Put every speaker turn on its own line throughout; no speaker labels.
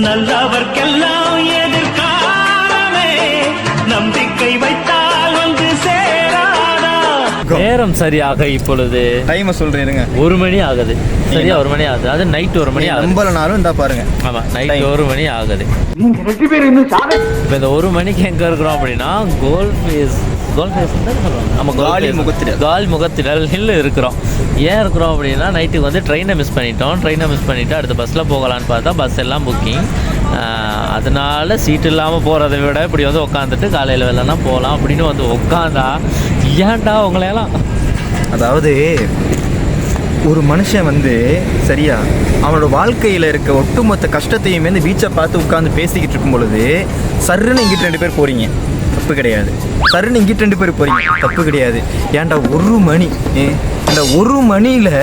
நல்லவர்க்கெல்லாம் எதிர்காலமே நம்பிக்கை வைத்தால் வந்து சேராதா.
நேரம் சரியாக இப்பொழுது
டைமை சொல்றேன்
1 மணி ஆகுது. சரியா 1 மணி ஆகுது. அது நைட் 1 மணி ஆகுது.
நம்பலனாலும் இந்த பாருங்க.
ஆமா, நைட் 1 மணி ஆகுது. இப்போ இந்த 1 மணிக்கு எங்க இருக்கிறோம் அப்படின்னா கால் முகத்திடல் இருக்கிறோம். ஏன் இருக்கிறோம் அப்படின்னா நைட்டுக்கு வந்து ட்ரெயினை மிஸ் பண்ணிவிட்டு அடுத்த பஸ்ஸில் போகலான்னு பார்த்தா பஸ் எல்லாம் புக்கிங். அதனால சீட்டு இல்லாமல் போகிறத விட இப்படி வந்து உட்காந்துட்டு காலையில் வேலைன்னா போகலாம் அப்படின்னு வந்து உட்காந்தா ஏன்டா உங்களையெல்லாம்.
அதாவது ஒரு மனுஷன் வந்து சரியா அவனோட வாழ்க்கையில் இருக்க ஒட்டுமொத்த கஷ்டத்தையுமே இந்த பீச்சை பார்த்து உட்காந்து பேசிக்கிட்டு இருக்கும் பொழுது சர்ன்னு இங்கிட்டு 2 பேர் போகிறீங்க, தப்பு கிடையாது. சர்ன்னு இங்கிட்டு 2 பேர் போகிறீங்க, தப்பு கிடையாது. ஏன்டா 1 மணி இந்த 1 மணியில்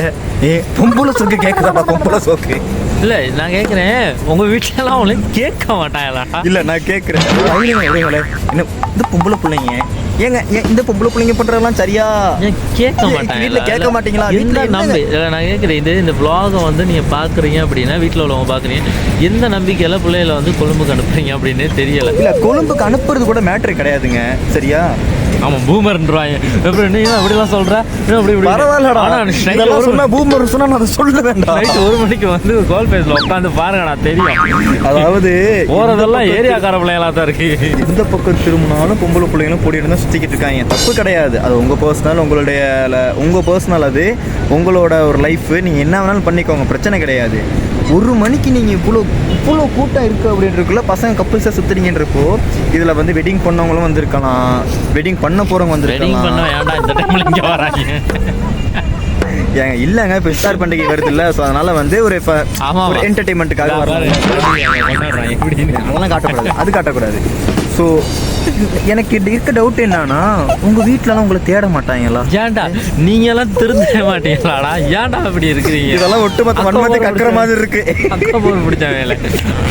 பொம்பளை சோக்கு கேட்குதாப்பா? பொம்பளை சோக்கு
இல்லை, நான் கேட்குறேன் உங்கள் வீட்டிலலாம் அவங்களே கேட்க மாட்டாங்களாடா?
இல்லை, நான் கேட்குறேன் என்ன இந்த பொம்பளை பிள்ளைங்க ஏங்க இந்த பொம்பளை பிள்ளைங்க பண்ணுறதெல்லாம் சரியா
கேட்க மாட்டாங்க.
வீட்டில் கேட்க மாட்டீங்களா?
வீட்டில் நம்பி இல்லை, நான் கேட்குறேன் இந்த வ்ளாகை வந்து நீங்கள் பார்க்குறீங்க அப்படின்னா வீட்டில் உள்ளவங்க பார்க்குறீங்க, எந்த நம்பிக்கையில் பிள்ளைகளை வந்து கொழும்புக்கு அனுப்புறீங்க அப்படின்னே தெரியலை.
இல்லை, கொழும்புக்கு அனுப்புறது கூட மேட்ரு கிடையாதுங்க, சரியா?
ஆமாம், பூமர்ன்றாங்க. நீ அப்படிலாம் சொல்கிற
பரவாயில்லடா. பூமர் சொன்னா நான் அதை சொல்ல வேண்டாம்.
நைட்டு 1 மணிக்கு வந்து கோல் பேஸில் உட்காந்து பாருங்கடா, தெரியும்.
அதாவது
போகிறதெல்லாம் ஏரியாக்கார பிள்ளைங்களா தான் இருக்கு.
எந்த பக்கம் திரும்பினாலும் பொம்பளை பிள்ளைங்களும் போட்டிட்டு தான் சுற்றிக்கிட்டு இருக்காங்க. தப்பு கிடையாது, அது உங்கள் பர்சனல், உங்கள் பர்சனல், அது உங்களோட ஒரு லைஃப். நீங்கள் என்ன வேணாலும் பண்ணிக்கோங்க, பிரச்சனை கிடையாது. 1 மணிக்கு நீங்கள் இவ்வளோ கூட்டம் இருக்குது அப்படின்றக்குள்ள பசங்க கப்புள்ஸாக சுற்றுறீங்கன்றப்போ இதில் வந்து வெட்டிங் பண்ணவங்களும் வந்திருக்கலாம், வெட்டிங் பண்ண போகிறவங்க வந்திருக்கலாம். ஏங்க இல்லைங்க, இப்போ இஃப்தார் பண்டிகை வருது இல்லை, ஸோ அதனால் வந்து ஒரு என்டர்டெயின்மெண்ட்டுக்காக அதெல்லாம் காட்டக்கூடாது, அது காட்டக்கூடாது. ஸோ எனக்கு இருக்க டவுட் என்னன்னா, உங்கள் வீட்டிலலாம் உங்களை தேட மாட்டாங்களா?
ஏன்டா நீங்கெல்லாம் திருந்த மாட்டீங்களாடா? ஏன்டா அப்படி இருக்கிறீங்க?
இதெல்லாம் ஒட்டுமொத்த மண்மத்தை கக்கிற மாதிரி இருக்கு.
அக்கப்போர் பிடிச்ச வேலை.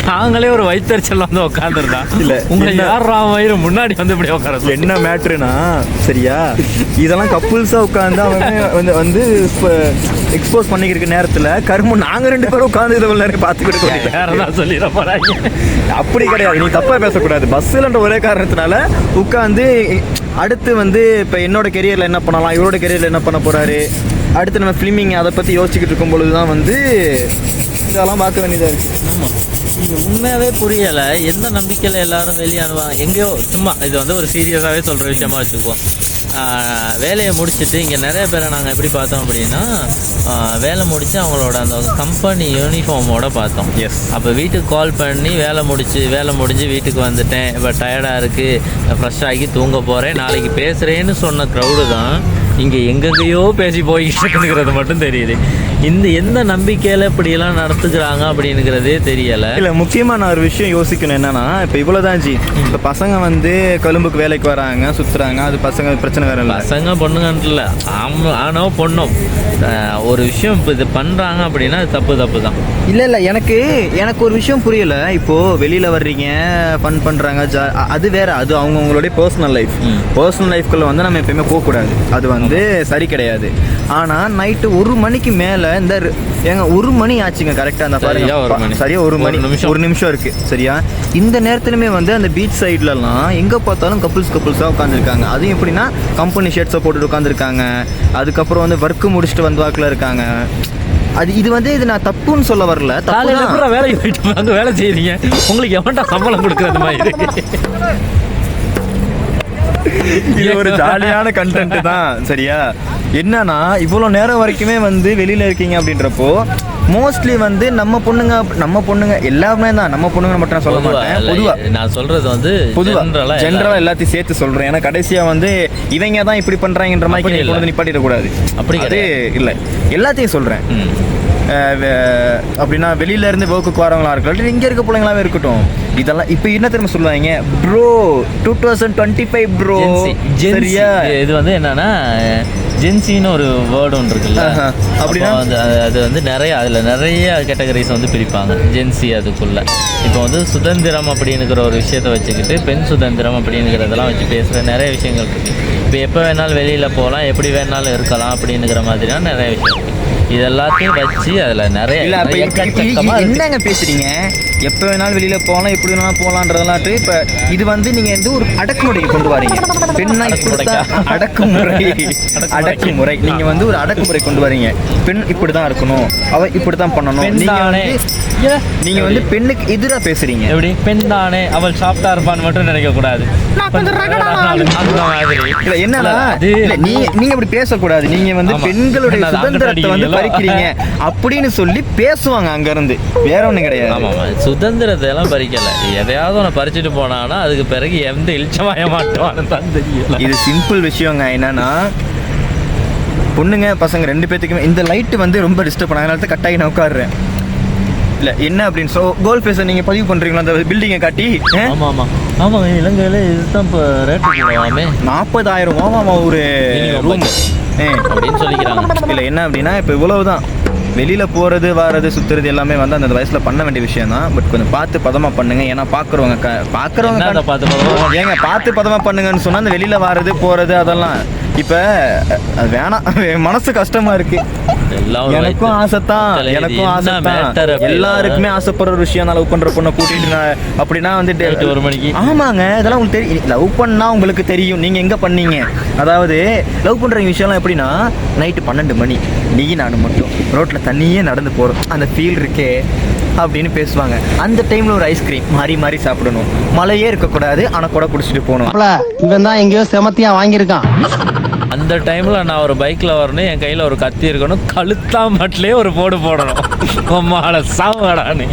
நாங்களே ஒரு வயிற்றுச்சல் வந்து உட்காந்துருந்தா
இல்லை,
உங்களை யாரா வயிறு முன்னாடி வந்து இப்படி உட்கார.
என்ன மேட்ருனா சரியா, இதெல்லாம் கப்புள்ஸாக உட்காந்து அவங்க வந்து எக்ஸ்போஸ் பண்ணிக்கிற நேரத்தில் கரும்பு நாங்கள் 2 பேரும் உட்காந்து இதை நேரம் பார்த்துக்கிட்டு
யாரதான் சொல்லிட போகிறாங்க.
அப்படி கிடையாது, நீ தப்பாக பேசக்கூடாது. பஸ்ஸில்ன்ற ஒரே காரணத்தினால உட்காந்து அடுத்து வந்து இப்போ என்னோட கெரியரில் என்ன பண்ணலாம், இவரோட கெரியரில் என்ன பண்ண போகிறாரு, அடுத்து நம்ம ஃபிலிமிங் அதை பற்றி யோசிச்சுக்கிட்டு இருக்கும் பொழுது தான் வந்து இதெல்லாம் பார்க்க வேண்டியதாக இருக்குது.
ஆமாம், நீங்கள் உண்மையாகவே புரியலை. எந்த நம்பிக்கையில் எல்லாரும் வெளியானுவாங்க எங்கேயோ சும்மா. இது வந்து ஒரு சீரியஸாகவே சொல்கிற விஷயமா வச்சுக்குவோம். வேலையை முடிச்சுட்டு இங்கே நிறைய பேரை நாங்கள் எப்படி பார்த்தோம் அப்படின்னா, வேலை முடித்து அவங்களோட அந்த கம்பெனி யூனிஃபார்மோட பார்த்தோம்.
எஸ்.
அப்போ வீட்டுக்கு கால் பண்ணி வேலை முடிஞ்சு வீட்டுக்கு வந்துட்டேன், இப்போ டயர்டாக இருக்குது, ஃப்ரெஷ் ஆகி தூங்க போகிறேன், நாளைக்கு பேசுகிறேன்னு சொன்ன க்ரௌடு தான் இங்கே எங்கெங்கேயோ பேசி போய்கிட்டு மட்டும் தெரியுது. எந்த நம்பிக்கையில் இப்படியெல்லாம் நடத்துக்கிறாங்க அப்படிங்கிறதே தெரியலை.
இல்லை, முக்கியமாக நான் ஒரு விஷயம் யோசிக்கணும் என்னன்னா, இப்போ இவ்வளோதான் ஜி, இப்போ பசங்க வந்து கொழும்புக்கு வேலைக்கு வராங்க, சுற்றுறாங்க, அது பசங்க பிரச்சனை வேற இல்லை.
பசங்க பொண்ணுங்கன்ட்டு இல்லை, ஆனோ பொண்ணும் ஒரு விஷயம் இப்போ இது பண்ணுறாங்க அப்படின்னா அது தப்பு தான்.
இல்லை, எனக்கு ஒரு விஷயம் புரியலை. இப்போது வெளியில் வர்றீங்க, ஃபன் பண்ணுறாங்க, அது வேறு, அது அவங்கவுங்களுடைய பர்சனல் லைஃப்குள்ளே வந்து நம்ம எப்பயுமே போகக்கூடாது, அது வந்து சரி கிடையாது. ஆனால் நைட்டு 1 மணிக்கு மேலே இந்த ஏங்க 1 மணி ஆச்சுங்க கரெக்டாக, அந்த பாருங்க சரியா 1 நிமிஷம் இருக்குது சரியா. இந்த நேரத்துலையுமே வந்து அந்த பீச் சைட்லலாம் எங்கே பார்த்தாலும் கப்புள்ஸாக உட்காந்துருக்காங்க. அதுவும் எப்படின்னா கம்பெனி ஷர்ட்ஸை போட்டுட்டு உட்காந்துருக்காங்க, அதுக்கப்புறம் வந்து ஒர்க்கு முடிச்சுட்டு வந்து வாக்கில் இருக்காங்க. இது வந்து இது நான் தப்புன்னு சொல்ல வரல.
வேலைக்கு போயிட்டு அங்கே வேலை செய்கிறீங்க, உங்களுக்கு எவன்டா சம்பளம் கொடுக்குறது மாதிரி
இது ஒரு ஜாலியான கண்டென்ட் தான் சரியா. என்னன்னா இவ்வளோ நேரம் வரைக்குமே வந்து வெளியில் இருக்கீங்க அப்படின்றப்போ மோஸ்ட்லி வந்து நம்ம பொண்ணுங்க எல்லாருமே தான், நம்ம பொண்ணுங்க மட்டும் நான் சொல்ல மாட்டேன், பொதுவாக நான் சொல்கிறது வந்து பொதுவாக ஜென்ரலாக எல்லாத்தையும் சேர்த்து சொல்கிறேன். ஏன்னா கடைசியாக வந்து இவங்க தான் இப்படி பண்ணுறாங்கன்ற மாதிரி கொண்டு நிப்பாட்டிடக்கூடாது. அப்படி அது இல்லை, எல்லாத்தையும் சொல்கிறேன். அப்படின்னா வெளியில இருந்து ஒர்க்குக்கு வரவங்களா இருக்கட்டும், இங்கே இருக்க பிள்ளைங்களாவே இருக்கட்டும், இதெல்லாம் இப்போ என்ன தெரியுமா சொல்லுவாங்க, ப்ரோ 2025 ப்ரோ சரியா.
இது வந்து என்னன்னா ஜென்சின்னு ஒரு வேர்டு ஒன்று இருக்குல்ல, அப்படின்னா அது வந்து அதில் நிறைய கேட்டகரிஸ் வந்து பிரிப்பாங்க ஜென்சி அதுக்குள்ளே. இப்போ வந்து சுதந்திரம் அப்படின்னுங்கிற ஒரு விஷயத்தை வச்சுக்கிட்டு பெண் சுதந்திரம் அப்படிங்கிறதெல்லாம் வச்சு பேசுகிற நிறைய விஷயங்கள் இருக்குது. இப்போ எப்போ வேணாலும் வெளியில் போகலாம், எப்படி வேணாலும் இருக்கலாம் அப்படின்னுங்கிற மாதிரியான நிறைய விஷயம். இது எல்லாத்தையும் வச்சு அதில் நிறைய
இல்ல அப்ப
எக்கச்சக்கமா இருக்கு.
என்னங்க பேசுறீங்க? எப்ப வேணாலும் வெளியில போகலாம், எப்படி வேணாலும் போகலான்றதெல்லாம் இப்ப இது வந்து நீங்க வந்து ஒரு அடக்குமுறைக்கு கொண்டு வரீங்க. பெண்ணா இப்படித்தான் அடக்குமுறை நீங்க வந்து ஒரு அடக்குமுறை கொண்டு வரீங்க. பெண் இப்படிதான் இருக்கணும், அவ இப்படித்தான் பண்ணணும்.
பெண் தானே.
நீங்க வந்து பெண்ணுக்கு எதிரா பேசுறீங்க.
எப்படி பெண் தானே அவள் சாப்பிட்டா இருப்பான்னு மட்டும் நினைக்க கூடாது. அந்த மாதிரி.
இல்ல என்னன்னா
அது
இல்ல, நீங்க அப்படி பேசக்கூடாது. நீங்க வந்து
ஆமா.
பெண்களுடைய
என்னது,
சுதந்திரத்தை வந்து
அங்க
பறிக்கிறீங்க அப்படின்னு சொல்லி பேசுவாங்க அங்க இருந்து. வேற ஒண்ணும் கிடையாது.
ஆமா சுதந்திரத்தை எல்லாம் பறிக்கல. எதையாவது ஒன்று பறிச்சுட்டு போனாங்கன்னா அதுக்கு பிறகு எந்த இழிச்சமாய மாட்டோம்னு தான் தெரியல.
இது சிம்பிள் விஷயங்க. என்னன்னா பொண்ணுங்க பசங்க ரெண்டு பேத்துக்குமே இந்த லைட்டு வந்து ரொம்ப டிஸ்டர்ப் பண்ண, அதனால தான் கட்டாகி நான் உட்காடுறேன். இல்லை என்ன அப்படின்னு கோல் ஃபேஸை நீங்கள் பதிவு பண்ணுறீங்களா அந்த பில்டிங்கை காட்டி?
ஆமாம் இலங்கையில் இதுதான் இப்போ ரேட்டு போடுவாமே
40,000 ஒரு ரூம்
அப்படின்னு சொல்லிக்கிறாங்க.
இல்லை என்ன அப்படின்னா இப்போ இவ்வளவுதான். வெளியில் போகிறது வர்றது சுற்றுறது எல்லாமே வந்து அந்த வயசில் பண்ண வேண்டிய விஷயம் தான். பட் கொஞ்சம் பார்த்து பதமாக பண்ணுங்க. ஏன்னா பார்க்குறவங்க ஏங்க பார்த்து பதமாக பண்ணுங்கன்னு சொன்னால் அந்த வெளியில் வர்றது போகிறது அதெல்லாம் இப்போ அது வேணாம். மனசு கஷ்டமாக இருக்குது. எனக்கும் ஆசைத்தான், எனக்கும் ஆசைத்தான். எல்லாருக்குமே ஆசைப்படுற ஒரு விஷயம். நான் லவ் பண்ற பொண்ணை கூட்டிட்டு அப்படின்னா வந்து
1 மணிக்கு.
ஆமாங்க, இதெல்லாம் உங்களுக்கு தெரியும். லவ் பண்ணா உங்களுக்கு தெரியும் நீங்க எங்க பண்ணீங்க. அதாவது லவ் பண்ற விஷயம்லாம் எப்படின்னா நைட்டு 12 மணி நீ நானும் மட்டும் ரோட்ல தண்ணியே நடந்து போறோம், அந்த ஃபீல் இருக்கே அப்படின்னு பேசுவாங்க. அந்த டைம்ல ஒரு ஐஸ்கிரீம் மாறி மாறி சாப்பிடணும். மழையே இருக்கக்கூடாது, ஆனா கூட குடிச்சிட்டு போகணும்.
இவன் தான் எங்கேயோ செமத்தியா வாங்கியிருக்கான்.
அந்த டைம்ல நான் ஒரு பைக்ல வரணும், என் கையில ஒரு கத்தி இருக்கணும், கழுத்தா மட்டும் ஒரு போடணும். அம்மாட சாவடானே.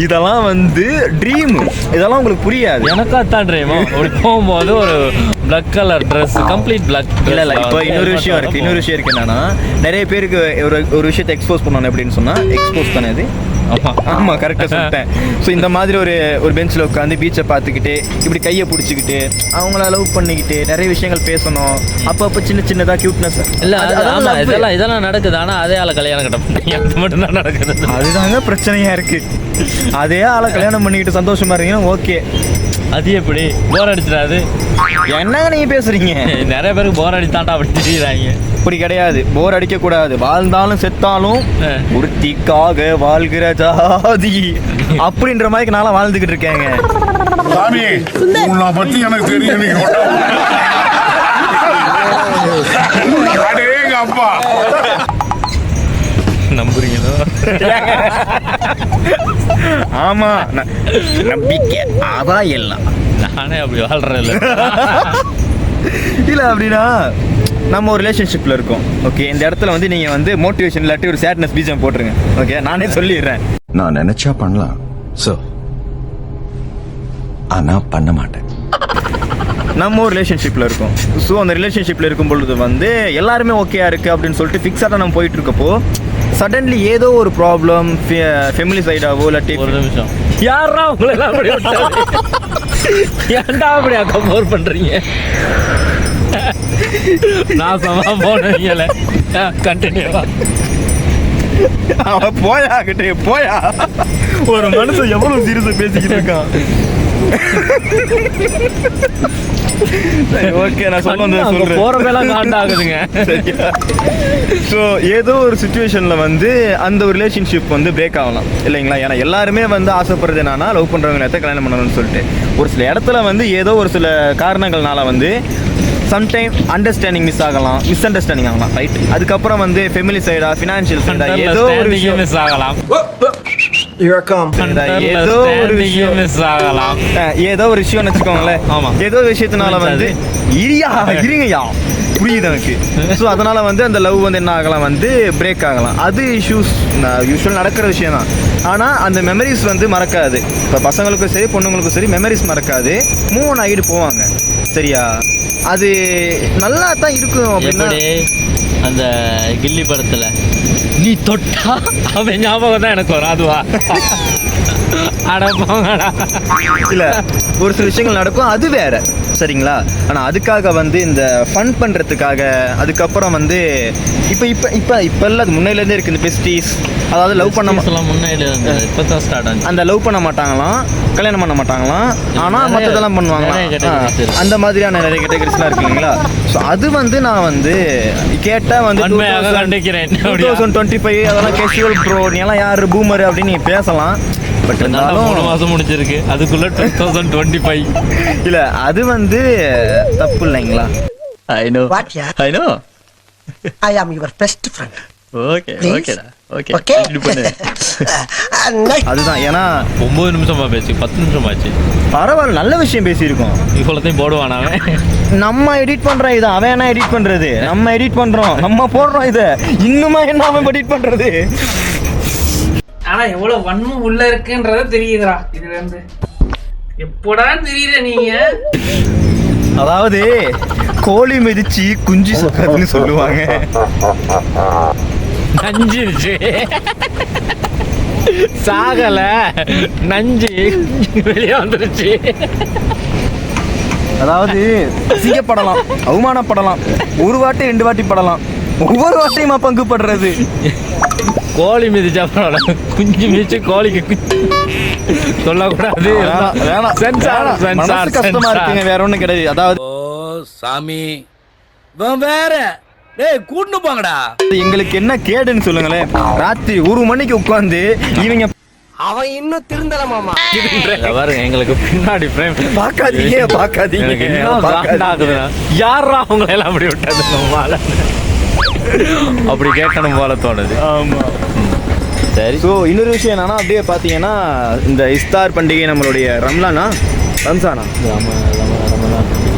இதெல்லாம் வந்து ட்ரீம். இதெல்லாம் உங்களுக்கு புரியாது.
எனக்கா தான் ட்ரீம். அப்படி போகும்போது ஒரு black colour dress, complete black.
இல்ல இப்போ இன்னொரு விஷயம் இருக்கு என்னன்னா நிறைய பேருக்கு ஒரு விஷயத்தை எக்ஸ்போஸ் பண்ணணும் அப்படின்னு சொன்னா எக்ஸ்போஸ் பண்ணது. ஆமா கரெக்டாக சொல்லிட்டேன். ஸோ இந்த மாதிரி ஒரு பெஞ்சில் உட்காந்து பீச்சை பார்த்துக்கிட்டு இப்படி கையை பிடிச்சிக்கிட்டு அவங்கள லவ் பண்ணிக்கிட்டு நிறைய விஷயங்கள் பேசணும். அப்போ சின்னதாக கியூட்னஸ்
இல்லை இதெல்லாம் நடக்குது. ஆனால் அதே ஆளை கல்யாணம் கட்ட மட்டும் தான் நடக்குது.
அதுதாங்க பிரச்சனையா இருக்கு. அதே ஆளை கல்யாணம் பண்ணிக்கிட்டு சந்தோஷமா இருக்கீங்கன்னா ஓகே.
அது எப்படி போர் அடிச்சிடாது?
என்னங்க நீங்க பேசுறீங்க?
நிறைய பேருக்கு போர் அடித்தாண்டா அப்படி தெரியுறாங்க.
அப்படி கிடையாது. போர் அடிக்க கூடாது. வாழ்ந்தாலும் செத்தாலும் ஒருத்திக்காக வாழ்கிற ஜாதி அப்படின்ற மாதிரி நான்லாம் வாழ்ந்துகிட்டு இருக்கேங்க.
சாமி உன்னை பத்தி எனக்கு தெரியும். நீங்க அப்பா
நம்புறீங்களோ?
ஆமா நம்பிக்கை அதான் எல்லாம்.
நானே அப்படி வாழ்றேன்.
இல்லை அப்படின்னா நம்ம ஒரு ரிலேஷன்ஷிப்பில் இருக்கோம். ஓகே, இந்த இடத்துல வந்து நீங்கள் வந்து மோட்டிவேஷன் இல்லாட்டி ஒரு சேட்னஸ் பீஜம் போட்டுருங்க. ஓகே, நானே சொல்லிடுறேன்.
நான் நினைச்சா பண்ணலாம் சார், ஆனா பண்ண மாட்டேன்.
நம்ம ஒரு ரிலேஷன்ஷிப்பில் இருக்கோம். ஸோ அந்த ரிலேஷன்ஷிப்பில் இருக்கும் பொழுது வந்து எல்லாருமே ஓகேயா இருக்குது அப்படின்னு சொல்லிட்டு ஃபிக்ஸாக நம்ம போயிட்டு இருக்கப்போ சடன்லி ஏதோ ஒரு ப்ராப்ளம் ஃபேமிலி சைடாவோ இல்லாட்டி
ஒரு நிமிஷம் யாரா உங்களெல்லாம் அப்படி ஏன்டா அப்படி கம்பேர் பண்ணுறீங்க? நான் சமா போனீங்களே கண்டினியூவா
அவன் போயா கிட்டே போயா. ஒரு மனுஷன் எவ்வளவு சீரியஸா பேசிக்கிட்டு இருக்கான். ஓகே, நான் சொல்றேன்.
போறதெல்லாம் காண்டாகுதுங்க.
ஸோ ஏதோ ஒரு சுச்சுவேஷன்ல வந்து அந்த ஒரு ரிலேஷன்ஷிப் வந்து பிரேக் ஆகலாம் இல்லைங்களா? ஏன்னா எல்லாருமே வந்து ஆசைப்படுறது என்னன்னா லவ் பண்றவங்க எத்த கல்யாணம் பண்ணணும்னு சொல்லிட்டு ஒரு சில இடத்துல வந்து ஏதோ ஒரு சில காரணங்கள்னால வந்து சம்டைம் அண்டர்ஸ்டாண்டிங் மிஸ் ஆகலாம், மிஸ் அண்டர்ஸ்டாண்டிங் ஆகலாம், ரைட்? அதுக்கப்புறம் வந்து ஃபேமிலி சைடா ஃபினான்ஷியல் சைடா ஏதோ ஒரு விஷயம்
மிஸ் ஆகலாம்.
ஏதோ ஒரு விஷயம் வச்சுக்கோங்களேன்.
ஆமா,
ஏதோ விஷயத்தினால வந்து இருங்கய்யா புரியுது எனக்கு. ஸோ அதனால வந்து அந்த லவ் வந்து என்ன ஆகலாம் வந்து பிரேக் ஆகலாம். அது இஷ்யூஸ் யூஸ்வல் நடக்கிற விஷயம் தான். ஆனால் அந்த மெமரிஸ் வந்து மறக்காது. இப்போ பசங்களுக்கும் சரி பொண்ணுங்களுக்கும் சரி மெமரிஸ் மறக்காது, மூவ் ஆன் ஆகிட்டு போவாங்க. சரியா? அது நல்லா தான் இருக்கும். அப்படின்னா
அந்த கில்லி படத்துல நீ தொட்டா அவன் ஞாபகம் தான் எனக்கு வரும். அதுவா
இல்ல ஒரு சில விஷயங்கள் நடக்கும், அது வேற. சரிங்களா? ஆனால் அதுக்காக வந்து இந்த ஃபன் பண்ணுறதுக்காக அதுக்கப்புறம் வந்து இப்போ இல்லை, அது முன்னையிலேருந்தே இருக்குது இந்த பெஸ்டீஸ். அதாவது லவ் பண்ண
முன்னையில இப்போ தான் ஸ்டார்ட் ஆச்சு.
அந்த லவ் பண்ண மாட்டாங்களாம். கல்யாணம் பண்ண மாட்டாங்களாம், ஆனால்
நிறைய-
மற்றதெல்லாம் பண்ணுவாங்களாம்.
நிறைய categories இருக்கு.
அந்த மாதிரியான நிறைய கேட்டகரிஸ்லாம் இருக்கு இல்லைங்களா? ஸோ அது வந்து நான் வந்து கேட்டால் வந்து
உண்மையாக கண்டிக்கிறேன்.
2025 அதெல்லாம் கேஷுவல் ப்ரோ, நீ எல்லாம் யார் பூமர் அப்படின்னு நீ பேசலாம். பட் இருந்தாலும்
3 மாதம் முடிஞ்சிருக்கு, அதுக்குள்ள 2025.
இல்லை அது வந்து தப்பு இல்லைங்களா?
I know
What, yeah?
I know.
I am your best friend.
Okay
Please?
ஓகேடா ஓகே
Okay?
இது பண்ணு.
Next.
அதுதான், ஏன்னா
9 நிமிஷமா பேசி 10 நிமிஷம் ஆச்சு.
பரவாயில்ல, நல்ல விஷயம் பேசியிருக்கோம்.
இவ்வளோத்தையும் போடுவான் அவன்.
நம்ம எடிட் பண்றோம் இதை, அவன் என்ன எடிட் பண்றது? நம்ம எடிட் பண்றோம், நம்ம போடுறோம் இதை, இன்னுமா என்ன அவன் எடிட் பண்றது?
ஆனா எவ்வளவு வன்மம் உள்ள இருக்குன்றத தெரியுதுடா இதுல இருந்து. எப்படா தெரியுற நீங்க?
அதாவது கோழி மிதிச்சு குஞ்சு சொக்காதுன்னு சொல்லுவாங்க.
நஞ்சிருச்சு, சாகல, நஞ்சு வெளியே வந்துருச்சு.
அதாவது அசிங்கப்படலாம், அவமானப்படலாம், ஒரு வாட்டி 2 வாட்டி படலாம், ஒவ்வொரு வாட்டியுமா பங்கு படுறது?
கோழி மிதிச்சா பரவாயில்ல, குஞ்சு மிதிச்சு கோழிக்கு குஞ்சு சொல்லக்கூடாது. சென்சார்
மனசு கஷ்டமா இருக்குங்க, வேற ஒண்ணும் கிடையாது. அதாவது
சாமி வேற டேய் கூட்டு போங்கடா.
எங்களுக்கு என்ன கேடுன்னு சொல்லுங்களேன். ராத்திரி 1 மணிக்கு உட்காந்து இவங்க
அவன் இன்னும் திருந்தல மாமா.
பாருங்க, எங்களுக்கு பின்னாடி frame.
பார்க்காதீங்க
எனக்கு
பார்க்காதீங்க
என்ன காண்டாகுதுன்னா, யாரா அவங்களை எல்லாம் அப்படி விட்டது நம்மால? அப்படி கேட்கணும் போல தோணுது.
ஆமா.
சரி,
ஸோ இன்னொரு விஷயம் என்னன்னா, அப்படியே பார்த்தீங்கன்னா இந்த இஸ்தார் பண்டிகை நம்மளுடைய ரம்ஜானா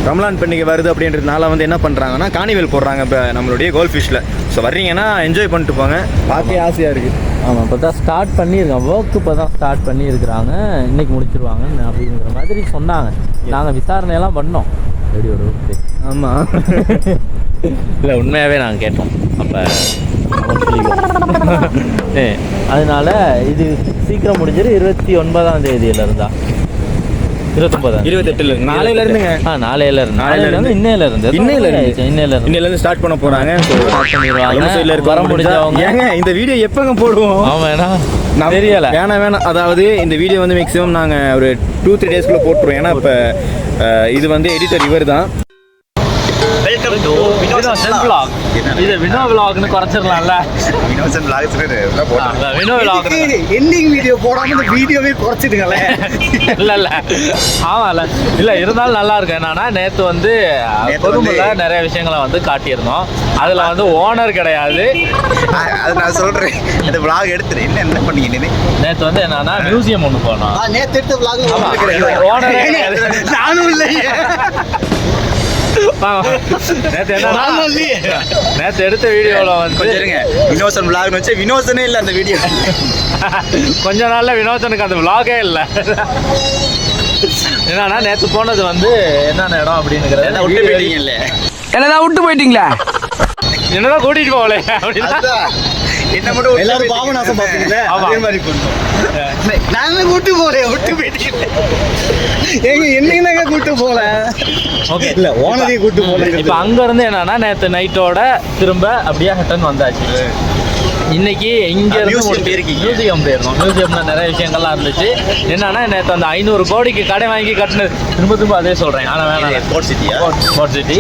ரம்லான் பண்டிகை வருது அப்படின்றதுனால வந்து என்ன பண்ணுறாங்கன்னா கார்னிவல் போடுறாங்க இப்போ நம்மளுடைய கோல்ட் ஃபிஷ்ஷில். ஸோ வர்றீங்கன்னா என்ஜாய் பண்ணிட்டு போங்க, பார்க்க ஆசையாக இருக்குது.
ஆமாம், இப்போ தான் ஸ்டார்ட் பண்ணியிருக்காங்க, ஒர்க் இப்போ தான் ஸ்டார்ட் பண்ணியிருக்கிறாங்க, இன்னைக்கு முடிச்சிருவாங்க அப்படிங்கிற மாதிரி சொன்னாங்க. நாங்கள் விசாரணையெல்லாம் பண்ணோம், ரெடி ஒரு ஓகே.
ஆமாம்,
இல்லை உண்மையாகவே நாங்கள் கேட்டோம் அப்போ. அதனால இது சீக்கிரம் முடிஞ்சிரு. 29ஆம் தேதியிலிருந்தா
28 நாளையில இருந்துங்க.
நாளையில இருந்து
இன்னையிலேருந்து ஸ்டார்ட் பண்ண போகிறாங்க. ஸோ வர முடிஞ்சவங்க ஏங்க இந்த வீடியோ எப்போங்க போடுவோம்?
ஆமாம், தெரியல.
வேணாம். அதாவது இந்த வீடியோ வந்து மேக்ஸிமம் நாங்கள் ஒரு 2-3 டேஸ்க்குள்ளே போட்டுருவோம். ஏன்னா இப்போ இது வந்து எடிட்டர் இவர் தான்.
Welcome to Vinosan vlog. இது வினோ vlogனு குறைச்சிடலாம்ல. வினோ vlog
எண்டிங் வீடியோ போடாம இந்த வீடியோவே குறைச்சிடுங்களே.
இல்ல ஆமாம்ல, இல்லை இருந்தாலும் நல்லா இருக்கு. என்னன்னா நேற்று வந்து கொழும்புல நிறைய விஷயங்களை வந்து காட்டியிருந்தோம். அதில் வந்து ஓனர் கிடையாது.
அது நான் சொல்றேன், இந்த vlog எடுத்துரு. என்ன பண்ணீங்க?
நேற்று வந்து என்னன்னா மியூசியம் ஒன்று போனோம்.
நேத்து எடுத்த vlog
ஓனரே
நானும் இல்லையே.
நேற்று எடுத்த வீடியோவில் வந்து
வினோசன் vlog வச்சு வினோசனே இல்லை அந்த வீடியோ.
கொஞ்ச நாள்ல வினோதனுக்கு அந்த vlog-ஏ இல்லை. என்னன்னா நேற்று போனது வந்து என்னென்ன இடம் அப்படிங்கிறது
என்னதான் விட்டு போயிட்டீங்களா?
என்னதான் கூட்டிட்டு போகல அப்படின்னா
என்ன மட்டும் எல்லாரும் பாவநாசம் பார்த்தீங்களே, அதே மாதிரி பண்ணோம். நாங்க கூட்டு போறேன், விட்டு போயிட்டீங்க. ஏங்க என்னங்க கூட்டு போல?
ஓகே,
இல்ல ஓனரே கூட்டு போல.
இப்போ அங்க இருந்து என்னன்னா நேற்று நைட்டோட திரும்ப அப்படியே ஹட்டன் வந்தாச்சு. இன்னைக்கு இங்க இருந்து மியூசியம் போயிருந்தோம். மியூசியம்ல நிறைய விஷயங்கள்லாம் இருந்துச்சு. என்னன்னா நேற்று அந்த 500 கோடிக்கு கடை வாங்கி கட்டினது திரும்ப அதே சொல்றேன். ஆனா வேணாம், ஸ்போர்ட் சிட்டி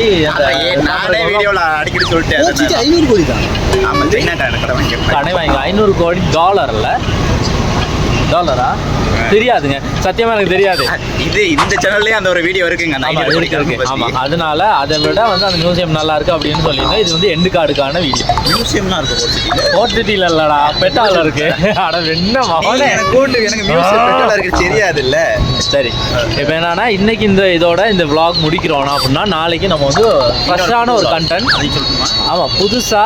நானே வீடியோல அடிக்கடி சொல்லிட்டேன். 500 கோடி தான். ஆமா, சைனா கடை வாங்கி 500
கோடி டாலரா தெரியாதுங்க, சத்தியமா எனக்கு தெரியாது.
இது இந்த சேனல்லே அந்த ஒரு வீடியோ இருக்குங்க.
ஆமா, அதனால அதை விட வந்து அந்த மியூசியம் நல்லா இருக்கு அப்படின்னு சொல்லிட்டு இது வந்து எண்டு கார்டுக்கான வீடியோ.
மியூசியம்லாம் இருக்கு
போர்ட் சிட்டில இல்லடா, பெட்டால இருக்கு. அட என்ன மகனே,
எனக்கு மியூசியம் பெட்டால இருக்கு தெரியாது இல்ல.
சரி, இப்போ என்னன்னா இன்னைக்கு இந்த vlog முடிக்கிறோம் அப்படின்னா நாளைக்கு நம்ம வந்து ஃப்ரெஷ்ஷான ஒரு கண்டென்ட், ஆமா புதுசா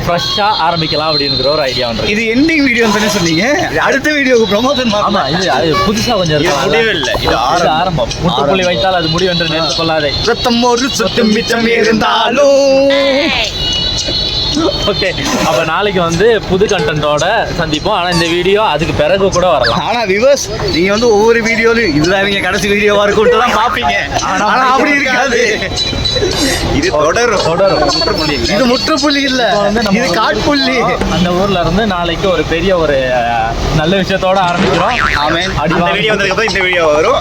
ஃப்ரெஷ்ஷா ஆரம்பிக்கலாம் அப்படிங்கிற ஒரு ஐடியா வந்து.
இது எண்டிங் வீடியோ தானே சொன்னீங்க? அடுத்த வீடியோக்கு ப்ரமோஷன்.
ஆமா, இது புதுசா கொஞ்சம்
முடிவில்லை, இது
ஆரம்பம். முட்டுப்புள்ளி வைத்தால் அது முடிவென்று நினைத்து கொள்ளாதே.
ரத்தம் ஒரு சொத்து மிச்சம் இருந்தாலும்
ஓகே, அப்போ நாளைக்கு வந்து புது கண்டென்ட்டோட சந்திப்போம். ஆனால் இந்த வீடியோ அதுக்கு பிறகு கூட வரலாம்.
ஆனா விவர்ஸ் நீங்க வந்து ஒவ்வொரு வீடியோலையும் இதுதான் இவங்க கடைசி வீடியோவா இருக்கும்னு தான் பாப்பீங்க. ஆனா அப்படி இருக்காது. இது தொடரும். இது முற்றுப்புள்ளி இல்ல, இது காட்புள்ளி.
அந்த ஊர்ல இருந்து நாளைக்கு ஒரு பெரிய ஒரு நல்ல விஷயத்தோட ஆரம்பிக்கிறோம்.
ஆமென்.
அடி
அந்த வீடியோ வந்ததுக்கு அப்புறம் இந்த வீடியோ வரும்.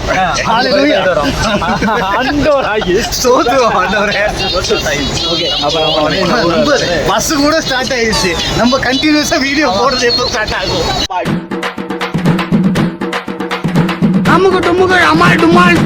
ஹalleluya வரும். ஆண்டவராகிய
சோதுவோம் ஆண்டவரே.
ஓகே, அப்ப நம்ம வந்து இந்த ஊர்ல இருந்து
பஸ் கூட ஸ்டார்ட் ஆயிடுச்சு. நம்ம கண்டினியூஸா வீடியோ போடுறது எப்போ ஸ்டார்ட் ஆகும்?
அமுக டுமுக அமால் டுமால்